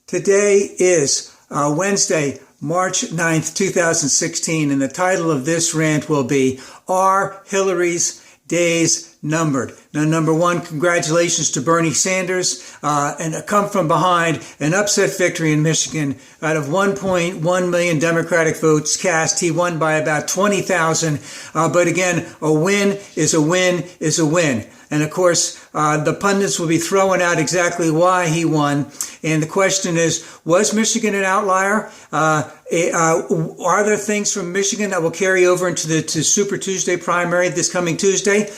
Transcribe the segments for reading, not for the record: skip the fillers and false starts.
Today is Wednesday, March 9th, 2016, and the title of this rant will be, Are Hillary's Days Numbered? Now, number one, congratulations to Bernie Sanders and a come from behind, an upset victory in Michigan. Out of 1.1 million Democratic votes cast, he won by about 20,000. But again, a win is a win is a win. And of course, the pundits will be throwing out exactly why he won. And the question is, was Michigan an outlier? Are there things from Michigan that will carry over into the Super Tuesday primary this coming Tuesday,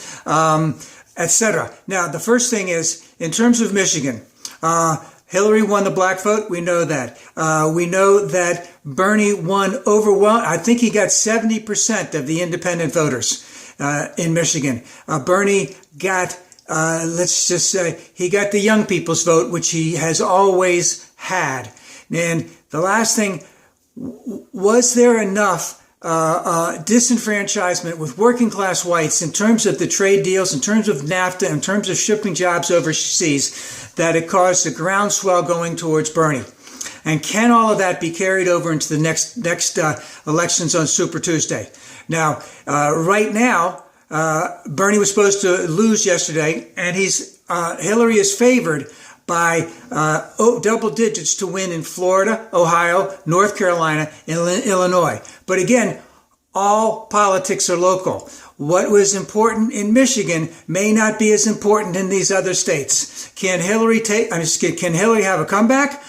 etc.? Now, the first thing is, in terms of Michigan, Hillary won the black vote. We know that. We know that Bernie won overwhelming. I think he got 70% of the independent voters in Michigan. Bernie got, let's just say, he got the young people's vote, which he has always had. And the last thing, was there enough disenfranchisement with working class whites in terms of the trade deals, in terms of NAFTA, in terms of shipping jobs overseas, that it caused a groundswell going towards Bernie? And can all of that be carried over into the next elections on Super Tuesday? Now, right now, Bernie was supposed to lose yesterday, and Hillary is favored by double digits to win in Florida, Ohio, North Carolina, and Illinois. But again, all politics are local. What was important in Michigan may not be as important in these other states. Can Hillary have a comeback?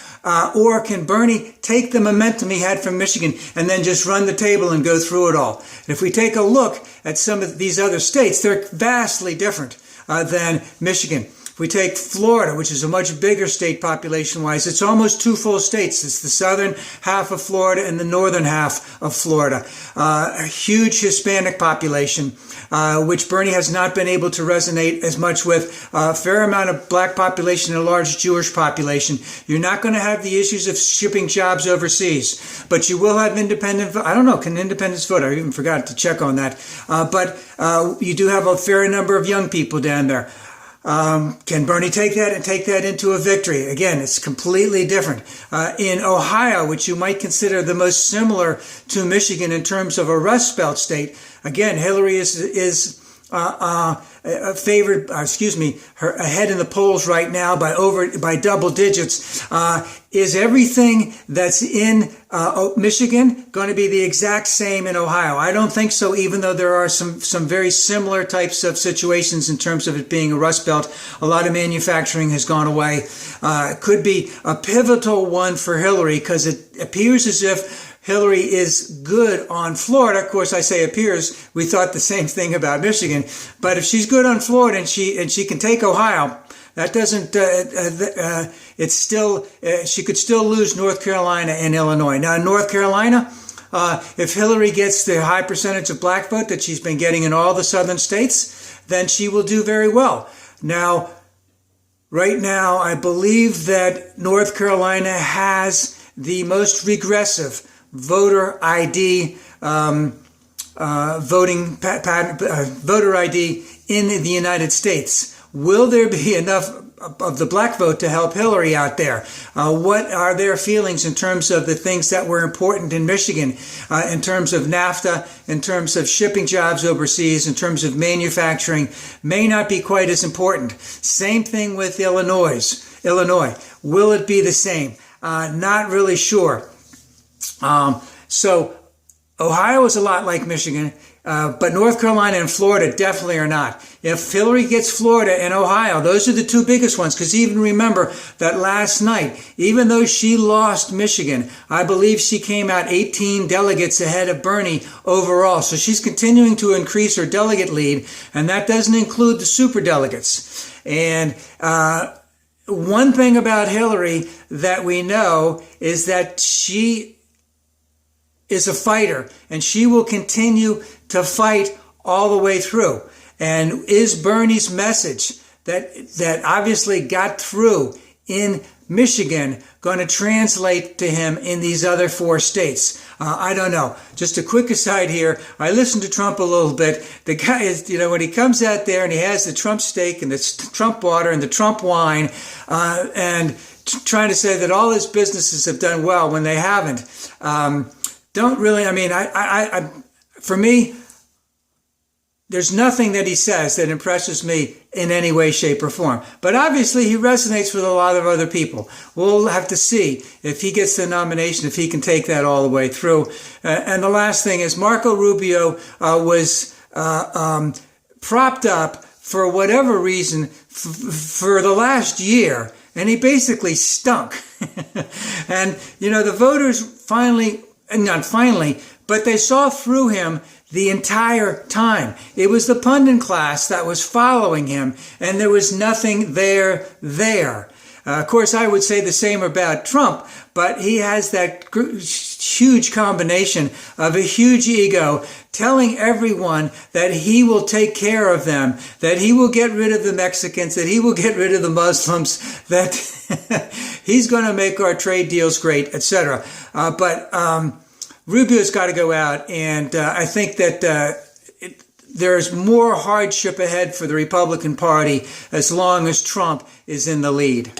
Or can Bernie take the momentum he had from Michigan and then just run the table and go through it all? And if we take a look at some of these other states, they're vastly different than Michigan. If we take Florida, which is a much bigger state population-wise, it's almost two full states. It's the southern half of Florida and the northern half of Florida. A huge Hispanic population, which Bernie has not been able to resonate as much with. A fair amount of black population and a large Jewish population. You're not going to have the issues of shipping jobs overseas, but you will have independent vote. I don't know, can independents vote? I even forgot to check on that. But you do have a fair number of young people down there. Can Bernie take that and take that into a victory? Again, it's completely different. In Ohio, which you might consider the most similar to Michigan in terms of a Rust Belt state, again, Hillary is favored, ahead in the polls right now by double digits. Is everything that's in Michigan going to be the exact same in Ohio? I don't think so, even though there are some very similar types of situations in terms of it being a Rust Belt. A lot of manufacturing has gone away. It could be a pivotal one for Hillary because it appears as if Hillary is good on Florida. Of course, I say appears. We thought the same thing about Michigan. But if she's good on Florida and she can take Ohio, that doesn't. It's still. She could still lose North Carolina and Illinois. Now, in North Carolina, if Hillary gets the high percentage of black vote that she's been getting in all the southern states, then she will do very well. Now, right now, I believe that North Carolina has the most regressive voter ID voter ID in the United States. Will there be enough of the black vote to help Hillary out there? What are their feelings in terms of the things that were important in Michigan, in terms of NAFTA, in terms of shipping jobs overseas, in terms of manufacturing, may not be quite as important. Same thing with Illinois. Will it be the same? Not really sure. So Ohio is a lot like Michigan, but North Carolina and Florida definitely are not. If Hillary gets Florida and Ohio, those are the two biggest ones, because even remember that last night, even though she lost Michigan, I believe she came out 18 delegates ahead of Bernie overall. So she's continuing to increase her delegate lead, and that doesn't include the super delegates. And one thing about Hillary that we know is that she is a fighter, and she will continue to fight all the way through. And is Bernie's message that obviously got through in Michigan going to translate to him in these other four states? I don't know. Just a quick aside here. I listened to Trump a little bit. The guy is, when he comes out there and he has the Trump steak and the Trump water and the Trump wine, and trying to say that all his businesses have done well when they haven't. Don't really, I mean, for me, there's nothing that he says that impresses me in any way, shape, or form. But obviously, he resonates with a lot of other people. We'll have to see if he gets the nomination, if he can take that all the way through. And the last thing is Marco Rubio was propped up for whatever reason for the last year, and he basically stunk. And, you know, the voters finally, not finally, but they saw through him the entire time. It was the pundit class that was following him, and there was nothing there. Of course, I would say the same about Trump, but he has that huge combination of a huge ego, telling everyone that he will take care of them, that he will get rid of the Mexicans, that he will get rid of the Muslims, that he's going to make our trade deals great, etc. But Rubio's got to go out, and I think that there's more hardship ahead for the Republican Party as long as Trump is in the lead.